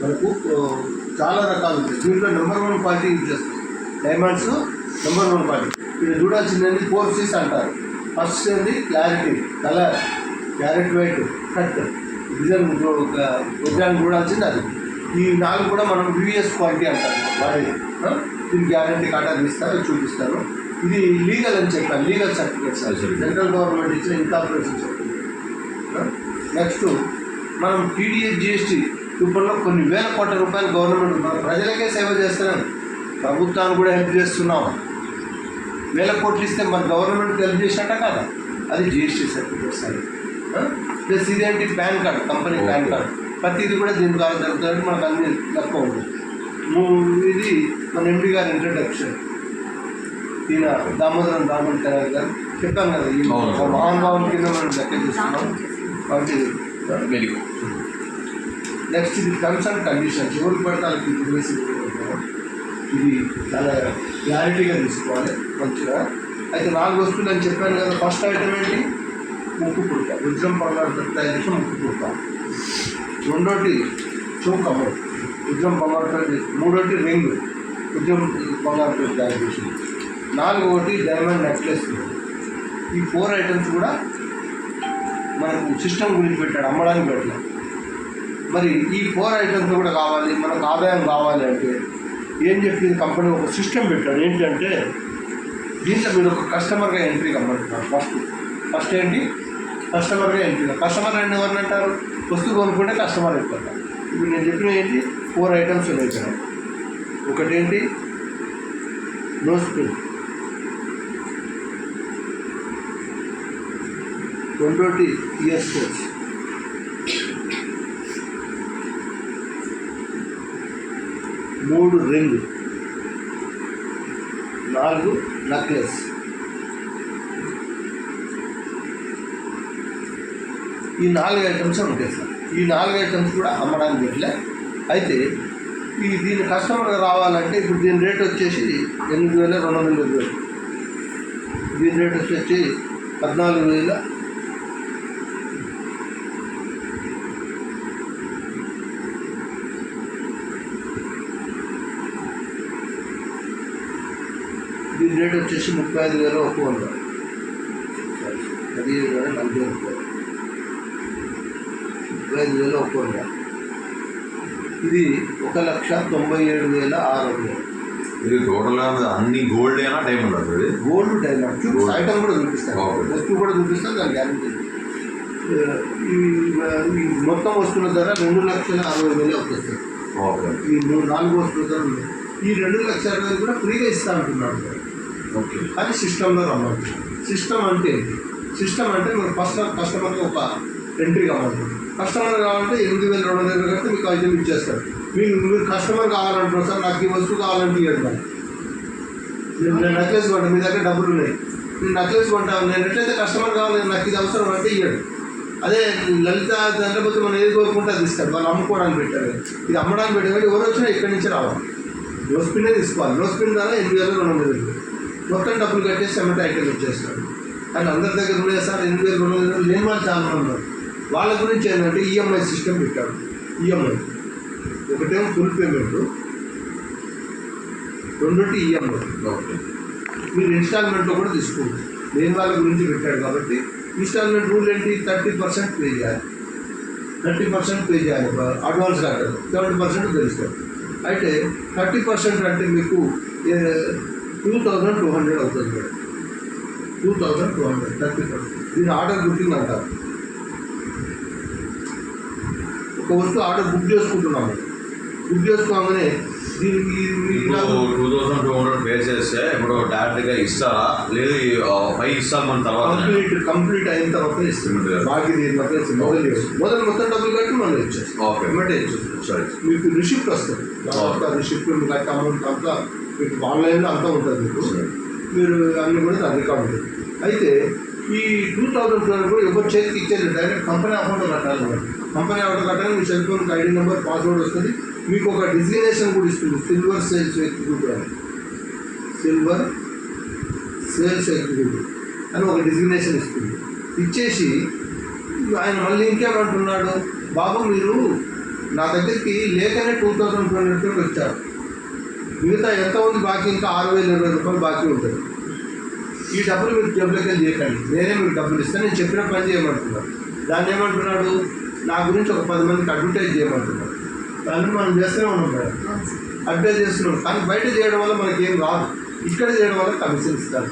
మనకు చాలా రకాలు ఉంటాయి. దీంట్లో నెంబర్ 1 క్వాలిటీ యూజ్ చేస్తాం. Diamonds number 1 quality. ఇది చూడాల్సిందండి 4 C's అంటారు. ఫస్ట్ ఏంటి clarity, colour, carrot white, cut, design చూడాల్సింది అది. ఈ 4 కూడా మనం VVS క్వాలిటీ అంటారు. వాడి దీనికి గ్యారంటీ కార్డు ఇస్తారు, చూపిస్తారు. ఇది లీగల్ అని చెప్పాను, లీగల్ సర్టిఫికేట్స్ సెంట్రల్ గవర్నమెంట్ ఇచ్చిన ఇన్కార్పొరేషన్ సర్టిఫికేట్. నెక్స్ట్ మనం TDS GST రూపంలో కొన్ని వేల కోట్ల రూపాయలు గవర్నమెంట్ మనం ప్రజలకే సేవ చేస్తున్నాం, ప్రభుత్వానికి కూడా హెల్ప్ చేస్తున్నాం. వేల కోట్లు ఇస్తే మన గవర్నమెంట్కి హెల్ప్ చేసినట్ట కదా, అది GST సర్టిఫికేట్స్ అని. ప్లస్ ఇదేంటి pan card, company pan card. ప్రతిదీ కూడా దీని ద్వారా జరుగుతుంది, మనకు అన్ని లెక్క ఉంటుంది. ఇది మన MD గారి ఇంట్రడక్షన్. ఈయన దామోదరం రామన్ తెరాలి గారు చెప్పాను కదా, ఈ మహానుభావం కింద మనం లెక్క చేస్తున్నాం. కాబట్టి వెరీ గుడ్. నెక్స్ట్ ఇది టర్మ్స్ అండ్ కండిషన్స్. ఎవరికి పడతానికి ఇది చాలా క్లారిటీగా తీసుకోవాలి మంచిగా. అయితే 4 వస్తువులు అని చెప్పాను కదా. ఫస్ట్ ఐటమ్ ఏంటి? ముక్కు పుడక, వజ్రం బంగారు తయారు చేసిన ముక్కు పుడక. రెండోటి చౌకమ్మ, వజ్రం బంగారు తయారు చేసి. మూడోటి రింగ్, వజ్రం బంగారు తయారు చేసింది. 4వది డైమండ్ నెక్లెస్. ఈ 4 ఐటమ్స్ కూడా మనకు సిస్టమ్ గురించి పెట్టాడు, అమ్మడానికి పెట్టలేదు. మరి ఈ 4 ఐటమ్స్ కూడా కావాలి, మనకు ఆదాయం కావాలి అంటే ఏం చెప్పింది కంపెనీ? ఒక సిస్టమ్ పెట్టాడు. ఏంటంటే దీంట్లో మీరు ఒక కస్టమర్గా ఎంట్రీ కమ్మంటున్నారు. ఫస్ట్ ఏంటి? కస్టమర్గా ఎంట్రీ. కస్టమర్ అంటే ఎవరిని అంటారు? వస్తువు కొనుక్కుంటే కస్టమర్ అయిపోతారు. ఇప్పుడు నేను చెప్పిన ఏంటి? 4 ఐటమ్స్ ఉన్నాయి ఇక్కడ. ఒకటేంటి? Nose pin. రెండోటి ఇయర్ స్పోర్ట్స్. మూడు రింగ్. 4 నెక్లెస్. ఈ 4 ఐటమ్స్ ఉంటాయి సార్. ఈ 4 ఐటమ్స్ కూడా అమ్మడానికి పెట్టలే. అయితే దీని కస్టమర్గా రావాలంటే ఇప్పుడు దీని రేట్ వచ్చేసి 8,220. దీని రేట్ వచ్చి 14,000. దీని రేట్ వచ్చేసి 35,100. 15,040 రూపాయలు. 35,100. ఇది 1,97,600. ఇది టోటల్ అన్ని గోల్డ్ అయినా డైమండ్ అవుతుంది. గోల్డ్ డైమండ్ ఐటమ్ కూడా చూపిస్తాను, వస్తువు కూడా చూపిస్తాను, దాని గ్యారెంటీ. ఈ మొత్తం వస్తువుల ధర 2,60,60,000 అవుతుంది. ఈ 4 వస్తువుల ధర ఉన్నాయి. ఈ 2,60,60,000 కూడా ఫ్రీగా ఇస్తా అంటున్నాడు. ఓకే, అది సిస్టంలో రమ్మంటుంది. సిస్టమ్ అంటే సిస్టమ్ అంటే మీరు ఫస్ట్ కస్టమర్కి ఒక ఎంట్రీ కావాలి. కస్టమర్ కావాలంటే 8,220 కడితే మీకు ఐటమ్ ఇచ్చేస్తారు. మీరు కస్టమర్ కావాలంటారు, సార్ నాకు ఈ వస్తువు కావాలంటే ఇవ్వండి. నేను నెక్లెస్ కొంటాను, మీ దగ్గర డబ్బులు ఉన్నాయి, నేను నెక్లెస్ కొంటాను, నేను ఎట్లయితే కస్టమర్ కావాలి, నాకు ఇది అవసరం అంటే ఇవ్వండి. అదే లలిత దండపోతే మనం ఏది కోరుకుంటే అది ఇస్తారు. వాళ్ళు అమ్ముకోవడానికి పెట్టారు, ఇది అమ్మడానికి పెట్టారు. ఎవరు వచ్చినా ఇక్కడి నుంచి రావాలి. నోస్ పిన్నే తీసుకోవాలి. నోస్ పిన్ ద్వారా 8,220 మొత్తం డబ్బులు కట్టేసి ఎమ్మటే ఐటమ్ ఇచ్చేస్తారు. కానీ అందరి దగ్గర ఉన్నాయి సార్ 8,220 లేని వాళ్ళు చాలా ఉన్నారు. వాళ్ళ గురించి ఏంటంటే EMI సిస్టమ్ పెట్టాడు. EMI ఒకటేమో ఫుల్ పేమెంట్, రెండోటి EMI. మీరు ఇన్స్టాల్మెంట్లో కూడా తీసుకోవచ్చు. లేని వాళ్ళ గురించి పెట్టాడు కాబట్టి ఇన్స్టాల్మెంట్ రూల్ ఏంటి? 30% పే చేయాలి. 30% పే చేయాలి అడ్వాన్స్ కట్టాలి, 70% తెలుస్తారు. అయితే 30% అంటే మీకు 2,200 అవుతుంది మేడం. 2,200 30%. దీని ఆర్డర్ బుకింగ్ అంటారు. ఒక వస్తువు ఆర్డర్ బుక్ చేసుకుంటున్నాము. బుక్ చేసుకోగానే దీనికి 2,200 పే చేస్తే ఇప్పుడు డైరెక్ట్గా ఇస్తారా? లేదు 5 ఇస్తాం తర్వాత కంప్లీట్ అయిన తర్వాత ఇస్తుంది. బాకీ మొదలు మొత్తం డబ్బులు కట్టి మనం ఇచ్చేస్తాం. వెంటనే ఇచ్చేస్తాం. సరే, మీకు రిసిప్ట్ వస్తుంది. రిసిప్ట్ కట్టి అమౌంట్ అంతా మీకు ఆన్లైన్లో అంతా ఉంటుంది. మీకు మీరు అన్ని కూడా దాని రికార్డు ఉంటుంది. అయితే ఈ 2,200 కూడా ఎవరు చేతికి ఇచ్చేది డైరెక్ట్ కంపెనీ అకౌంట్లో కట్టాలి. కంపెనీ అకౌంట్ కట్టాలి. మీ సెల్ ఫోన్కి ID నెంబర్, పాస్వర్డ్ వస్తుంది. మీకు ఒక డిజిగ్నేషన్ కూడా ఇస్తుంది. సిల్వర్ సేల్స్ ఎగ్జిక్యూటివ్ అని, సిల్వర్ సేల్స్ ఎగ్జిక్యూటివ్ అని ఒక డిజిగ్నేషన్ ఇస్తుంది. ఇచ్చేసి ఆయన మళ్ళీ ఇంకేమంటున్నాడు, బాబు మీరు నా దగ్గరికి లేకనే 2200 వచ్చారు. మిగతా ఎంత ఉంది బాకీ? ఇంకా 6020 రూపాయలు బాకీ ఉంటుంది. ఈ డబ్బులు మీరు జబ్బులకి చేయకండి, నేనే మీకు డబ్బులు ఇస్తాను, నేను చెప్పిన పని చేయమంటున్నాను. దాన్ని ఏమంటున్నాడు, నా గురించి ఒక 10 మందికి అడ్వర్టైజ్ చేయమంటున్నాడు. దాన్ని మనం చేస్తూనే ఉన్నాం మేడం, అడ్వర్టైజ్ చేస్తున్నాం. కానీ బయట చేయడం వల్ల మనకి ఏం రాదు, ఇక్కడ చేయడం వల్ల కమిషన్ ఇస్తాను.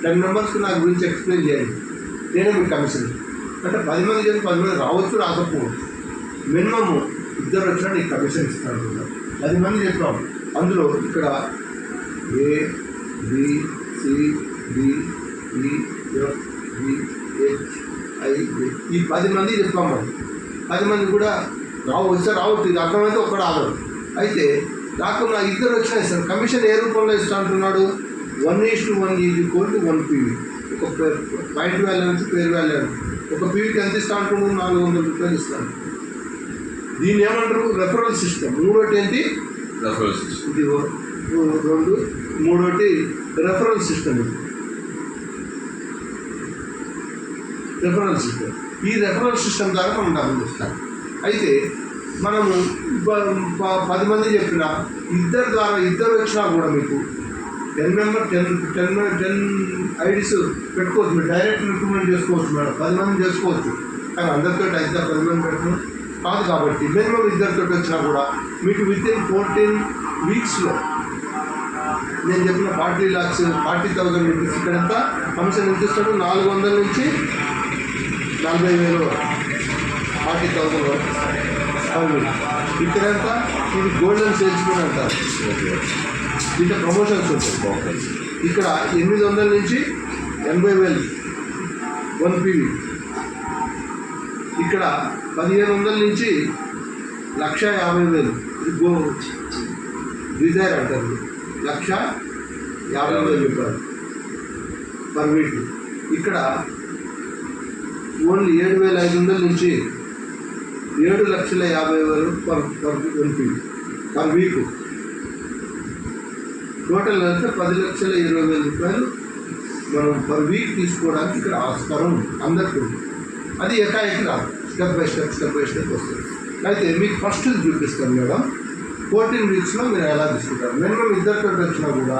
10 మెంబర్స్కి నా గురించి ఎక్స్ప్లెయిన్ చేయండి, నేనే మీకు కమిషన్. అంటే 10 మంది చేసి 10 మంది రావచ్చు, రాకపోవచ్చు. మినిమమ్ 2 వచ్చినా నీకు కమిషన్ ఇస్తాను. 10 మంది చెప్పాం. అందులో ఇక్కడ A, B, C, D, E, F, G, H, I, J ఈ 10 మంది చెప్పాం. మనం 10 మంది కూడా వస్తే రావచ్చు, ఇది అర్థమైతే ఒక్కడ ఆగదు. అయితే రాకుండా 2 వచ్చినా ఇస్తాను. కమిషన్ ఏ రూపంలో ఇస్తా అంటున్నాడు? 1:1 ఈజ్ ఈక్వల్ టు 1 PV. ఒక పాయింట్ వాల్యూ నుంచి పేరు వాల్యూ ఒక పీవీకి ఎంత ఇస్తా అంటున్నాడు? 400 రూపాయలు ఇస్తాను. దీన్ని ఏమంటారు? Referral system. మూడోటి ఏంటి? Referral system. ఇది 2. మూడోటి రెఫరల్ సిస్టమ్. Referral system. ఈ రెఫరల్ సిస్టమ్ ద్వారా మనం డబ్బులు ఇస్తాం. అయితే మనము 10 మంది చెప్పిన 2 ద్వారా 2 వచ్చినా కూడా మీకు 10 ఐడీస్ పెట్టుకోవచ్చు. మీరు డైరెక్ట్ రిక్రూట్మెంట్ చేసుకోవచ్చు మేడం, 10 మంది చేసుకోవచ్చు. కానీ అందరితో అయితే 10 మంది పెట్టడం కాదు. కాబట్టి మినిమం 2 వచ్చినా కూడా మీకు వితిన్ 14 వీక్స్లో నేను చెప్పిన 40 lakhs 40,000 రూపీస్ ఇక్కడంతా కమిషన్ ఎంత ఇస్తాడు? 400 నుంచి 40,000 వరకు 40,000 వరకు. ఇక్కడంతా ఇది గోల్డెన్ సేల్స్మెన్ అంటారు. దీంట్లో ప్రమోషన్స్ ఉంటాయి. ఇక్కడ 800 నుంచి 80,000 1 PV. ఇక్కడ 1,500 నుంచి 1,50,000 డిజైర్ అంటారు. 1,50,000 రూపాయలు పర్ వీక్. ఇక్కడ ఓన్లీ 7,500 నుంచి 7,50,000 per 1 PV per week. Total అయితే 10,20,000 రూపాయలు మనం పర్ వీక్ తీసుకోవడానికి ఇక్కడ ఆస్కారం అందరికీ ఉంది. అది ఏకాఏకి రాదు, స్టెప్ బై స్టెప్ వస్తుంది. అయితే మీకు ఫస్ట్ చూపిస్తాను మేడం. 14 వీక్స్లో మీరు ఎలా తీసుకుంటారు? మినిమం 2 వచ్చినా కూడా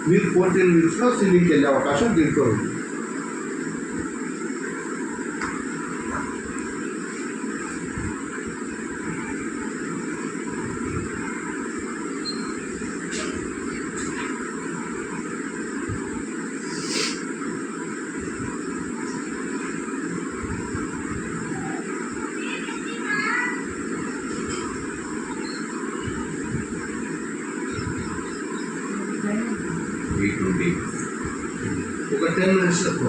మీరు 14 వీక్స్లో సీలింగ్కి వెళ్ళే అవకాశం దీంట్లో ఉంది. ఒక 10 minutes తక్కువ.